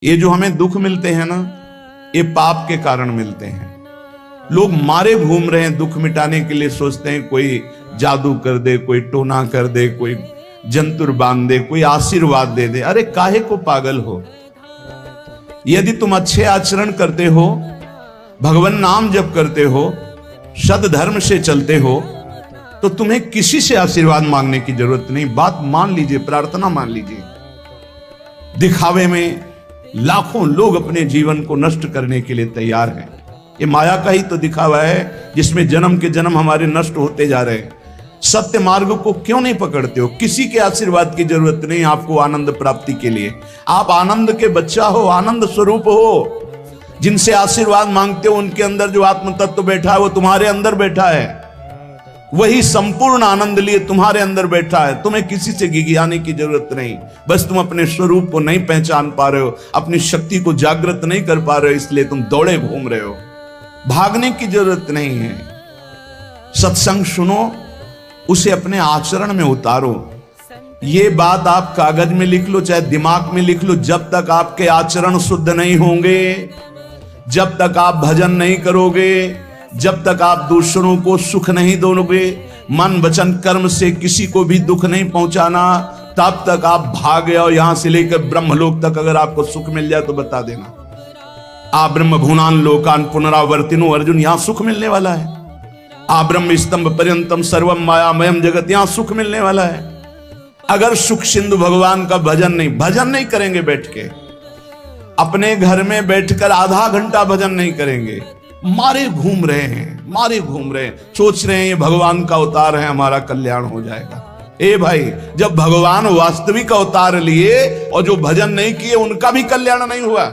ये जो हमें दुख मिलते हैं ना, ये पाप के कारण मिलते हैं। लोग मारे घूम रहे हैं दुख मिटाने के लिए, सोचते हैं कोई जादू कर दे, कोई टोना कर दे, कोई जंतुर बांध दे, कोई आशीर्वाद दे दे। अरे काहे को पागल हो? यदि तुम अच्छे आचरण करते हो, भगवान नाम जप करते हो, सद धर्म से चलते हो, तो तुम्हें किसी से आशीर्वाद मांगने की जरूरत नहीं। बात मान लीजिए, प्रार्थना मान लीजिए। दिखावे में लाखों लोग अपने जीवन को नष्ट करने के लिए तैयार हैं। ये माया का ही तो दिखावा है जिसमें जन्म के जन्म हमारे नष्ट होते जा रहे हैं। सत्य मार्ग को क्यों नहीं पकड़ते हो? किसी के आशीर्वाद की जरूरत नहीं आपको आनंद प्राप्ति के लिए। आप आनंद के बच्चा हो, आनंद स्वरूप हो। जिनसे आशीर्वाद मांगते हो उनके अंदर जो आत्म तत्व बैठा है वो तुम्हारे अंदर बैठा है। वही संपूर्ण आनंद लिए तुम्हारे अंदर बैठा है। तुम्हें किसी से गिगियाने की जरूरत नहीं। बस तुम अपने स्वरूप को नहीं पहचान पा रहे हो, अपनी शक्ति को जागृत नहीं कर पा रहे हो, इसलिए तुम दौड़े घूम रहे हो। भागने की जरूरत नहीं है। सत्संग सुनो, उसे अपने आचरण में उतारो। ये बात आप कागज में लिख लो, चाहे दिमाग में लिख लो। जब तक आपके आचरण शुद्ध नहीं होंगे, जब तक आप भजन नहीं करोगे, जब तक आप दूसरों को सुख नहीं दोगे, मन वचन कर्म से किसी को भी दुख नहीं पहुंचाना, तब तक आप भागे। और यहां से लेकर ब्रह्मलोक तक अगर आपको सुख मिल जाए तो बता देना। आप ब्रह्म भुवनान लोकान पुनरावर्तिनो, अर्जुन यहां सुख मिलने वाला है। आ ब्रह्म स्तंभ पर्यंतम सर्वम मायामयम जगत, यहां सुख मिलने वाला है। अगर सुख सिंधु भगवान का भजन नहीं करेंगे, बैठ के अपने घर में बैठकर आधा घंटा भजन नहीं करेंगे, मारे घूम रहे हैं, सोच रहे हैं ये भगवान का अवतार है, हमारा कल्याण हो जाएगा। ए भाई, जब भगवान वास्तविक अवतार लिए और जो भजन नहीं किए उनका भी कल्याण नहीं हुआ।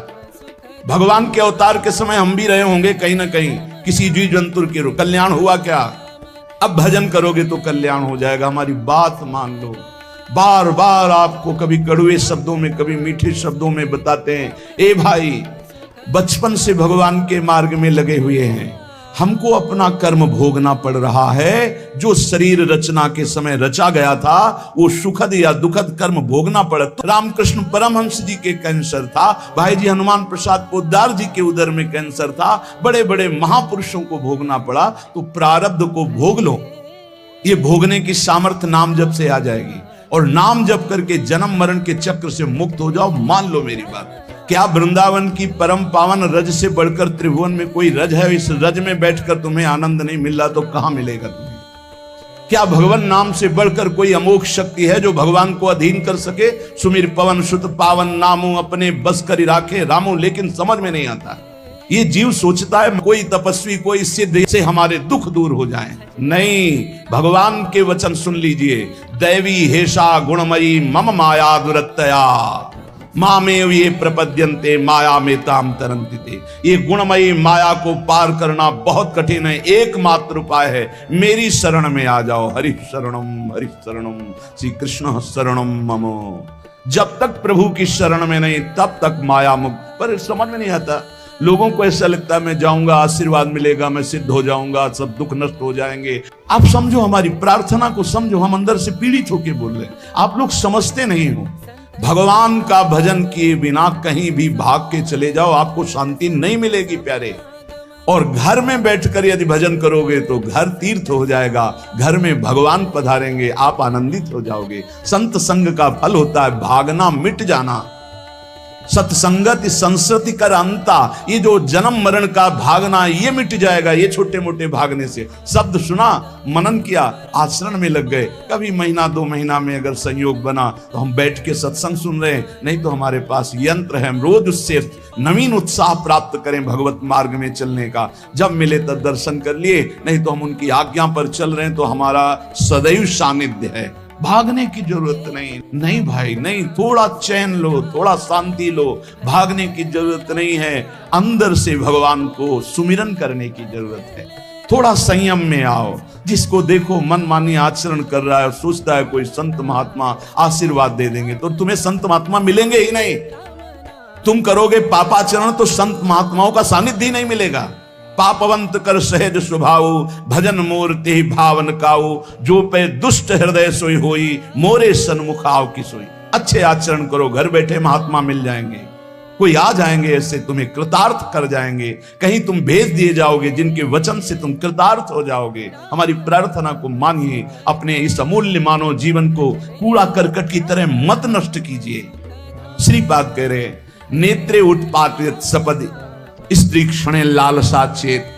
भगवान के अवतार के समय हम भी रहे होंगे कहीं ना कहीं, किसी जीव जंतु के कल्याण हुआ क्या? अब भजन करोगे तो कल्याण हो जाएगा। हमारी बात मान लो। बार बार आपको कभी कड़वे शब्दों में, कभी मीठे शब्दों में बताते हैं, ए भाई, बचपन से भगवान के मार्ग में लगे हुए हैं। हमको अपना कर्म भोगना पड़ रहा है। जो शरीर रचना के समय रचा गया था, वो सुखद या दुखद कर्म भोगना पड़ा। रामकृष्ण परमहंस जी के कैंसर था, भाई जी हनुमान प्रसाद पोद्दार जी के उदर में कैंसर था, बड़े बड़े महापुरुषों को भोगना पड़ा। तो प्रारब्ध को भोग लो। ये भोगने की सामर्थ्य नाम जप से आ जाएगी, और नाम जप करके जन्म मरण के चक्र से मुक्त हो जाओ। मान लो मेरी बात। क्या वृंदावन की परम पावन रज से बढ़कर त्रिभुवन में कोई रज है? इस रज में बैठकर तुम्हें आनंद नहीं मिल रहा तो कहां मिलेगा तुम्हें? क्या भगवान नाम से बढ़कर कोई अमोघ शक्ति है जो भगवान को अधीन कर सके? सुमिर पवन सुत पावन नामो, अपने बस कर राखे रामो। लेकिन समझ में नहीं आता। ये जीव सोचता है कोई तपस्वी, कोई सिद्ध से हमारे दुख दूर हो जाएं। नहीं, भगवान के वचन सुन लीजिए। दैवी हेषा गुणमयी मम माया दुरत्तया, मामेव ये प्रपद्यन्ते माया में ताम तरन्ति। ये गुणमयी माया को पार करना बहुत कठिन है। एकमात्र उपाय है, मेरी शरण में आ जाओ। हरि शरणम श्री कृष्ण शरणम मम। जब तक प्रभु की शरण में नहीं, तब तक माया मुक्त। पर समझ में नहीं आता। लोगों को ऐसा लगता है मैं जाऊंगा, आशीर्वाद मिलेगा, मैं सिद्ध हो जाऊंगा, सब दुख नष्ट हो जाएंगे। आप समझो, हमारी प्रार्थना को समझो। हम अंदर से पीड़ित होकर बोल रहे हैं, आप लोग समझते नहीं हो। भगवान का भजन किए बिना कहीं भी भाग के चले जाओ, आपको शांति नहीं मिलेगी प्यारे। और घर में बैठकर यदि भजन करोगे तो घर तीर्थ हो जाएगा। घर में भगवान पधारेंगे, आप आनंदित हो जाओगे। संत संग का फल होता है भागना, मिट जाना। सत्संगत संस्कृति कर अंता, ये जो जन्म मरण का भागना, ये मिट जाएगा। ये छोटे मोटे भागने से, शब्द सुना, मनन किया, आचरण में लग गए। कभी महीना 2 महीना में अगर संयोग बना तो हम बैठ के सत्संग सुन रहे हैं। नहीं तो हमारे पास यंत्र है, हम रोज उससे नवीन उत्साह प्राप्त करें भगवत मार्ग में चलने का। जब मिले तब दर्शन कर लिए, नहीं तो हम उनकी आज्ञा पर चल रहे हैं तो हमारा सदैव सानिध्य है। भागने की जरूरत नहीं भाई, नहीं। थोड़ा चैन लो, थोड़ा शांति लो। भागने की जरूरत नहीं है। अंदर से भगवान को सुमिरन करने की जरूरत है। थोड़ा संयम में आओ। जिसको देखो मनमानी आचरण कर रहा है, सोचता है कोई संत महात्मा आशीर्वाद दे देंगे, तो तुम्हें संत महात्मा मिलेंगे ही नहीं। तुम करोगे पापाचरण तो संत महात्माओं का सानिध्य ही नहीं मिलेगा। पापवंत कर सहज स्वभाव, भजन मूर्ति भावन काऊ, जो पे दुष्ट हृदय सोई होई, मोरे सन्मुख आव की सोई। अच्छे आचरण करो, घर बैठे महात्मा मिल जाएंगे। कोई आ जाएंगे ऐसे तुम्हें कृतार्थ कर जाएंगे, कहीं तुम भेज दिए जाओगे जिनके वचन से तुम कृतार्थ हो जाओगे। हमारी प्रार्थना को मानिए, अपने इस अमूल्य मानव जीवन को कूड़ा करकट की तरह मत नष्ट कीजिए। श्रीपाद कह रहे, नेत्रे उत्पादित सपदि स्त्री क्षणे लालसा चेत।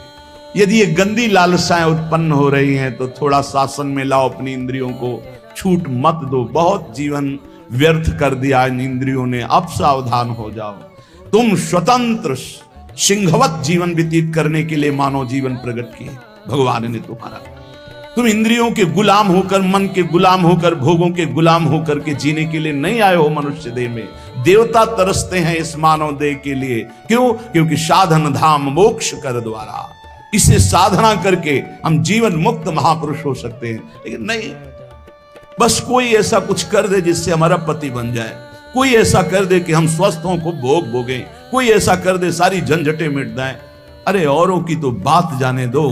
यदि ये गंदी लालसाएं उत्पन्न हो रही हैं तो थोड़ा शासन में लाओ अपनी इंद्रियों को, छूट मत दो। बहुत जीवन व्यर्थ कर दिया इन इंद्रियों ने, अब सावधान हो जाओ। तुम स्वतंत्र सिंहवत जीवन व्यतीत करने के लिए मानव जीवन प्रकट किए भगवान ने तुम्हारा। तुम इंद्रियों के गुलाम होकर, मन के गुलाम होकर, भोगों के गुलाम होकर के जीने के लिए नहीं आए हो मनुष्य देह में। देवता तरसते हैं इस मानव देह के लिए। क्यों? क्योंकि साधन धाम मोक्ष कर द्वारा, इसे साधना करके हम जीवन मुक्त महापुरुष हो सकते हैं। लेकिन नहीं, बस कोई ऐसा कुछ कर दे जिससे हमारा पति बन जाए, कोई ऐसा कर दे कि हम स्वस्थों को भोग भोगें, कोई ऐसा कर दे सारी झंझटें मिट जाएं। अरे औरों की तो बात जाने दो,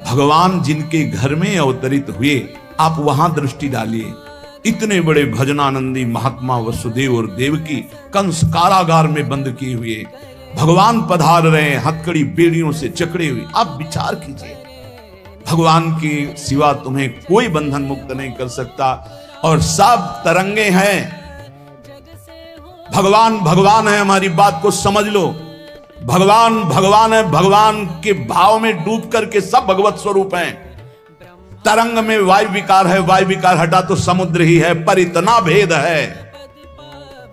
भगवान जिनके घर में अवतरित हुए आप वहां दृष्टि डालिए। इतने बड़े भजनानंदी महात्मा वसुदेव और देवकी कंस कारागार में बंद किए हुए, भगवान पधार रहे हैं हथकड़ी बेड़ियों से जकड़े हुए। आप विचार कीजिए, भगवान के सिवा तुम्हें कोई बंधन मुक्त नहीं कर सकता। और सब तरंगे हैं, भगवान भगवान है, हमारी बात को समझ लो। भगवान भगवान है, भगवान के भाव में डूब करके सब भगवत स्वरूप हैं। तरंग में वायु विकार है, वायु विकार हटा तो समुद्र ही है। पर इतना भेद है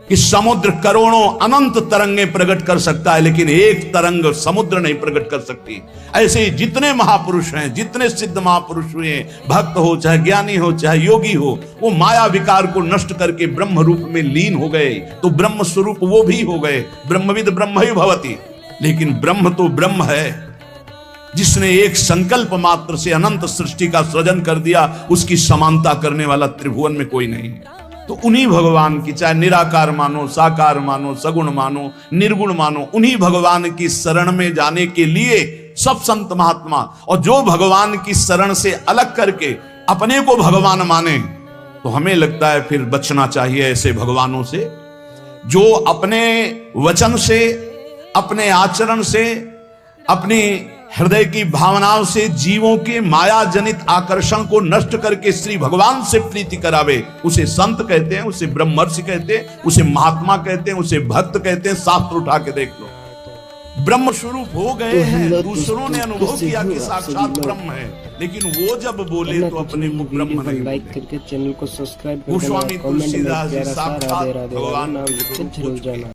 कि समुद्र करोड़ों अनंत तरंगे प्रकट कर सकता है, लेकिन एक तरंग समुद्र नहीं प्रकट कर सकती। ऐसे ही जितने महापुरुष हैं, जितने सिद्ध महापुरुष हुए, भक्त हो चाहे ज्ञानी हो चाहे योगी हो, वो माया विकार को नष्ट करके ब्रह्म रूप में लीन हो गए, तो ब्रह्म स्वरूप वो भी हो गए। ब्रह्मविद ब्रह्म ही भवति। लेकिन ब्रह्म तो ब्रह्म है, जिसने एक संकल्प मात्र से अनंत सृष्टि का सृजन कर दिया, उसकी समानता करने वाला त्रिभुवन में कोई नहीं है। तो उन्हीं भगवान की, चाहे निराकार मानो, साकार मानो, सगुण मानो, निर्गुण मानो, उन्हीं भगवान की शरण में जाने के लिए सब संत महात्मा, और जो भगवान की शरण से अलग करके अपने को भगवान माने, तो हमें लगता है फिर बचना चाहिए ऐसे भगवानों से, जो अपने वचन से, अपने आचरण से, अपनी हृदय की भावनाओं से जीवों के माया जनित आकर्षण को नष्ट करके श्री भगवान से प्रीति करावे। उसे संत कहते हैं, उसे ब्रह्मर्षि कहते हैं, उसे महात्मा कहते हैं, उसे भक्त कहते हैं। शास्त्र उठा के देख लो, ब्रह्म स्वरूप हो गए हैं। दूसरों ने अनुभव किया कि साक्षात ब्रह्म है, लेकिन वो जब बोले तो अपने को ब्रह्म नहीं। लाइक करके चैनल को सब्सक्राइब गोस्वामी तुलसीदास जी साक्षात भगवान नाम जरूर जाना।